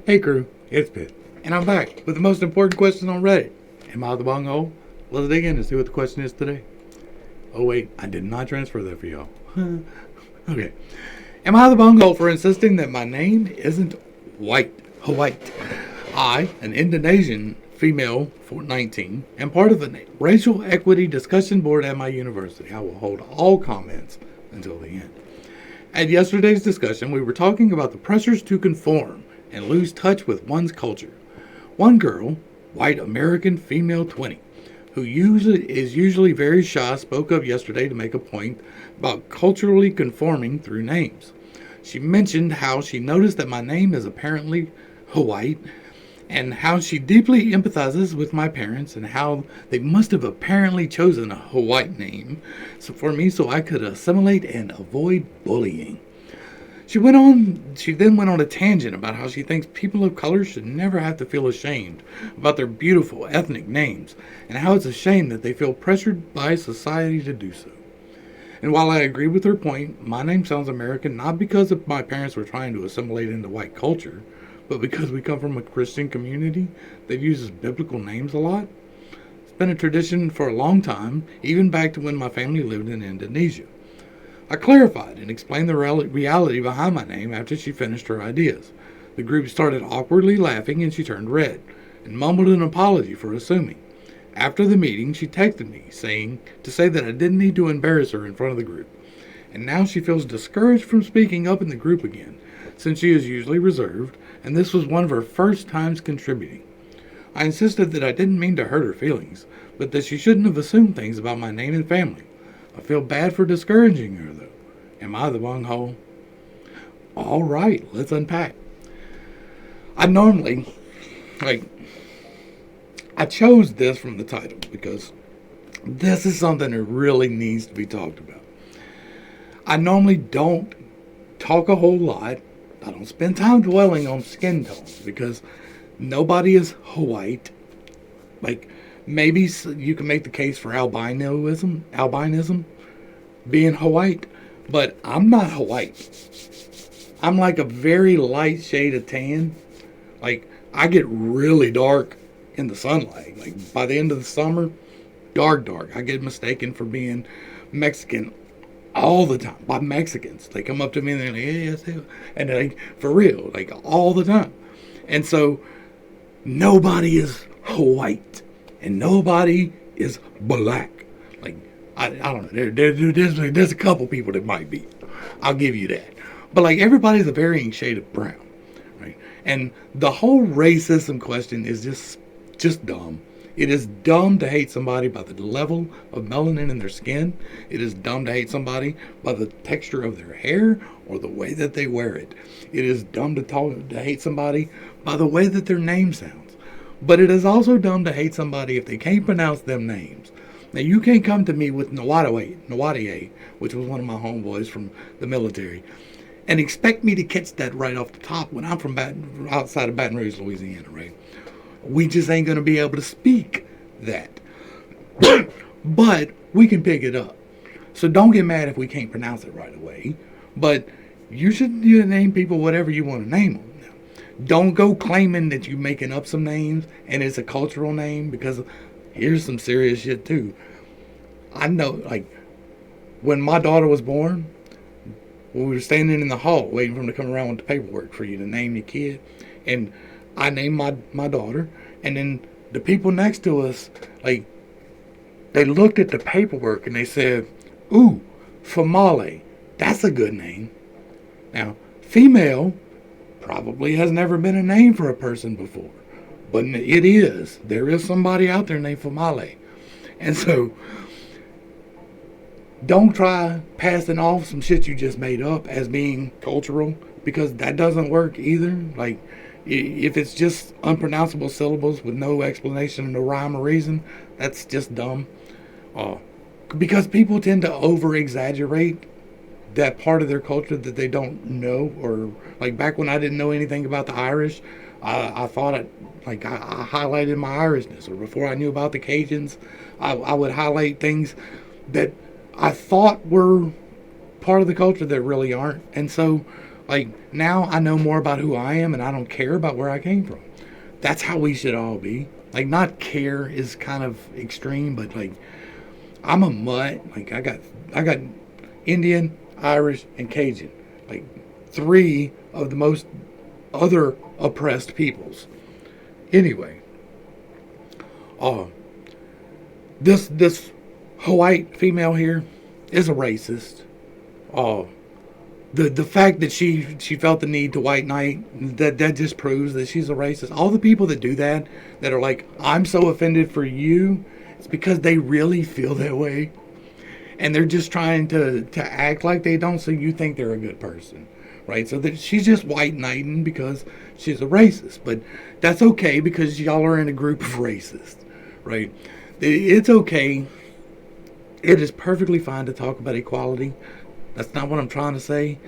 Hey crew, it's Pitt, and I'm back with the most important question on Reddit. Am I the bunghole? Let's dig in and see what the question is today. Oh wait, I did not transfer that for y'all. Okay. Am I the bunghole for insisting that my name isn't white? White. I, an Indonesian female for 19, am part of the racial equity discussion board at my university. I will hold all comments until the end. At yesterday's discussion, we were talking about the pressures to conform and lose touch with one's culture. One girl, white American female 20, who is usually very shy, spoke up yesterday to make a point about culturally conforming through names. She mentioned how she noticed that my name is apparently white, and how she deeply empathizes with my parents, and how they must have apparently chosen a white name for me so I could assimilate and avoid bullying. She then went on a tangent about how she thinks people of color should never have to feel ashamed about their beautiful ethnic names, and how it's a shame that they feel pressured by society to do so. And while I agree with her point, my name sounds American not because of my parents were trying to assimilate into white culture, but because we come from a Christian community that uses biblical names a lot. It's been a tradition for a long time, even back to when my family lived in Indonesia. I clarified and explained the reality behind my name after she finished her ideas. The group started awkwardly laughing and she turned red and mumbled an apology for assuming. After the meeting, she texted me to say that I didn't need to embarrass her in front of the group. And now she feels discouraged from speaking up in the group again, since she is usually reserved, and this was one of her first times contributing. I insisted that I didn't mean to hurt her feelings, but that she shouldn't have assumed things about my name and family. I feel bad for discouraging her, though. Am I the bunghole? All right, let's unpack. I chose this from the title because this is something that really needs to be talked about. I normally don't talk a whole lot. I don't spend time dwelling on skin tones because nobody is white. Maybe you can make the case for albinism being white, but I'm not white. I'm like a very light shade of tan. I get really dark in the sunlight. By the end of the summer, dark. I get mistaken for being Mexican all the time by Mexicans. They come up to me and they're like, "Hey, yes, yeah." And for real, all the time. And so nobody is white and nobody is black. I don't know. There's a couple people that might be. I'll give you that. But everybody's a varying shade of brown, right? And the whole racism question is just dumb. It is dumb to hate somebody by the level of melanin in their skin. It is dumb to hate somebody by the texture of their hair or the way that they wear it. It is dumb to hate somebody by the way that their name sounds. But it is also dumb to hate somebody if they can't pronounce them names. Now, you can't come to me with Nawadie, which was one of my homeboys from the military, and expect me to catch that right off the top when I'm from outside of Baton Rouge, Louisiana, right? We just ain't going to be able to speak that. But we can pick it up. So don't get mad if we can't pronounce it right away. But you should name people whatever you want to name them. Don't go claiming that you're making up some names and it's a cultural name, because here's some serious shit too. I know, when my daughter was born, we were standing in the hall waiting for them to come around with the paperwork for you to name your kid. And I named my daughter, and then the people next to us, they looked at the paperwork and they said, "Ooh, Famale, that's a good name." Now, female probably has never been a name for a person before, but it is. There is somebody out there named Famale. And so, don't try passing off some shit you just made up as being cultural, because that doesn't work either. If it's just unpronounceable syllables with no explanation, no rhyme or reason, that's just dumb. Because people tend to over-exaggerate that part of their culture that they don't know. Or back when I didn't know anything about the Irish, I thought I highlighted my Irishness. Or before I knew about the Cajuns, I would highlight things that I thought were part of the culture that really aren't. And so Like, now I know more about who I am and I don't care about where I came from. That's how we should all be. Like, not care is kind of extreme, but like, I'm a mutt. Like, I got Indian, Irish, and Cajun. Like, three of the most other oppressed peoples. Anyway, uh, this white female here is a racist. Uh, the fact that she felt the need to white knight, that just proves that she's a racist. All the people that do that are like, I'm so offended for you, it's because they really feel that way, and they're just trying to act like they don't, so you think they're a good person, right? So that she's just white knighting because she's a racist, but that's okay because y'all are in a group of racists, right? It's okay. It is perfectly fine to talk about equality. That's not what I'm trying to say,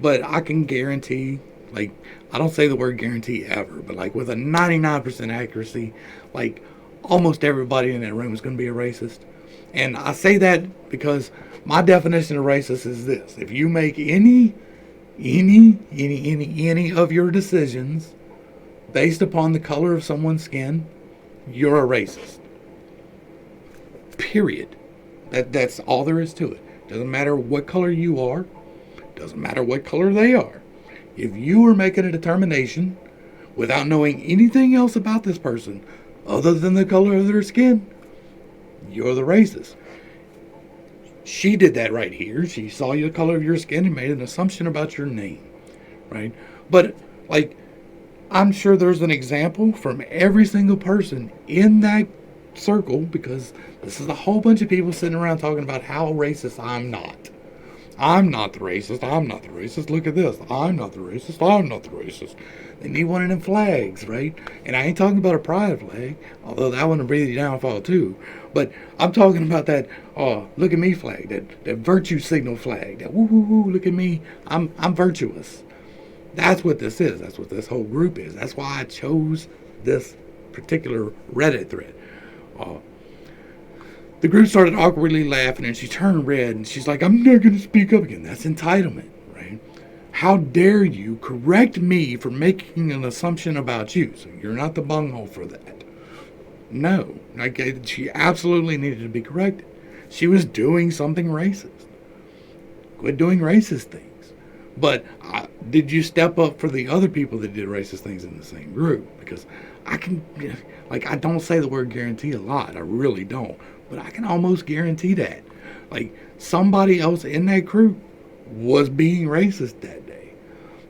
but I can guarantee, like, I don't say the word guarantee ever, but like with a 99% accuracy, like almost everybody in that room is going to be a racist. And I say that because my definition of racist is this: if you make any of your decisions based upon the color of someone's skin, you're a racist. Period. That's all there is to it. Doesn't matter what color you are. Doesn't matter what color they are. If you are making a determination without knowing anything else about this person other than the color of their skin, you're the racist. She did that right here. She saw the color of your skin and made an assumption about your name, right? But, like, I'm sure there's an example from every single person in that circle, because this is a whole bunch of people sitting around talking about how racist I'm not. I'm not the racist. I'm not the racist. Look at this. I'm not the racist. I'm not the racist. They need one of them flags, right? And I ain't talking about a pride flag, although that one will breathe you downfall too. But I'm talking about that, look at me flag, that virtue signal flag, that woo woo woo, look at me, I'm virtuous. That's what this is. That's what this whole group is. That's why I chose this particular Reddit thread. The group started awkwardly laughing, and she turned red, and she's like, I'm not going to speak up again. That's entitlement, right? How dare you correct me for making an assumption about you? So you're not the bunghole for that. No. Like, she absolutely needed to be corrected. She was doing something racist. Quit doing racist things. But did you step up for the other people that did racist things in the same group? Because I don't say the word guarantee a lot. I really don't. But I can almost guarantee that. Like, somebody else in that group was being racist that day.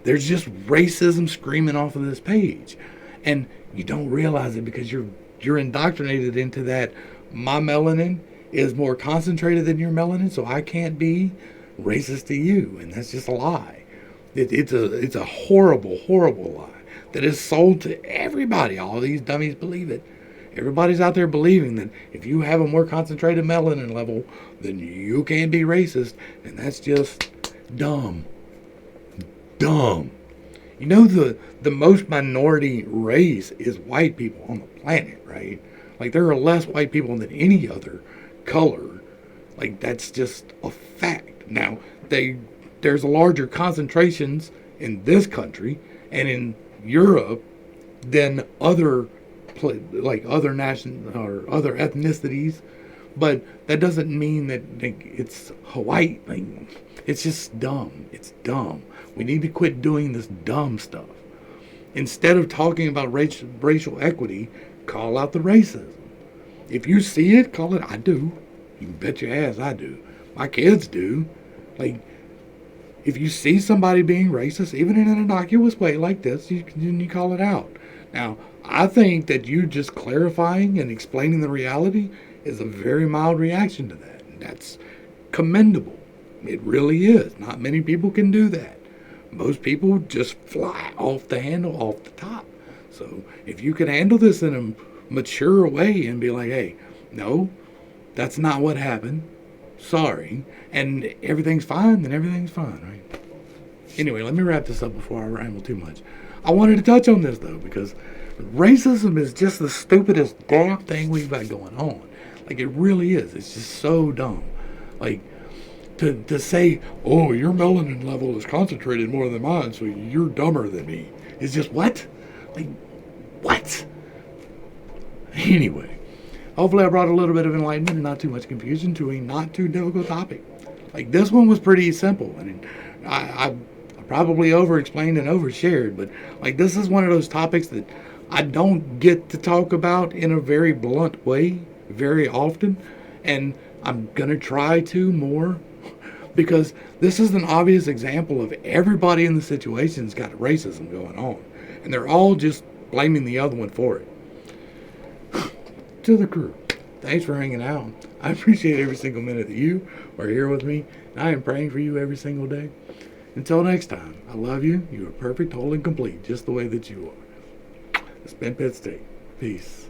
There's just racism screaming off of this page. And you don't realize it because you're indoctrinated into that my melanin is more concentrated than your melanin, so I can't be racist to you. And that's just a lie. It's a horrible, horrible lie that is sold to everybody. All these dummies believe it. Everybody's out there believing that if you have a more concentrated melanin level, then you can't be racist. And that's just dumb. Dumb. You know, the most minority race is white people on the planet, right? Like, there are less white people than any other color. Like, that's just a fact. Now, there's larger concentrations in this country and in Europe than other nation or other ethnicities, but that doesn't mean that it's Hawaii. Like, it's just dumb. It's dumb. We need to quit doing this dumb stuff. Instead of talking about racial equity, call out the racism. If you see it, call it. I do. You can bet your ass I do. My kids do. Like, if you see somebody being racist, even in an innocuous way like this, you call it out. Now, I think that you just clarifying and explaining the reality is a very mild reaction to that. And that's commendable. It really is. Not many people can do that. Most people just fly off the handle, off the top. So if you can handle this in a mature way and be like, hey, no, that's not what happened. Sorry. And everything's fine, then everything's fine, right? Anyway, let me wrap this up before I ramble too much. I wanted to touch on this, though, because racism is just the stupidest damn thing we've got going on. Like, it really is. It's just so dumb. Like, to say, oh, your melanin level is concentrated more than mine, so you're dumber than me. It's just what? Like, what? Anyway, hopefully I brought a little bit of enlightenment and not too much confusion to a not too difficult topic. Like, this one was pretty simple. I mean, I probably over-explained and overshared, but like, this is one of those topics that I don't get to talk about in a very blunt way very often, and I'm gonna try to more, because this is an obvious example of everybody in the situation's got racism going on, and they're all just blaming the other one for it. To the crew, thanks for hanging out. I appreciate every single minute that you are here with me, and I am praying for you every single day. Until next time, I love you. You are perfect, whole, and complete, just the way that you are. It's been pittstake. Peace.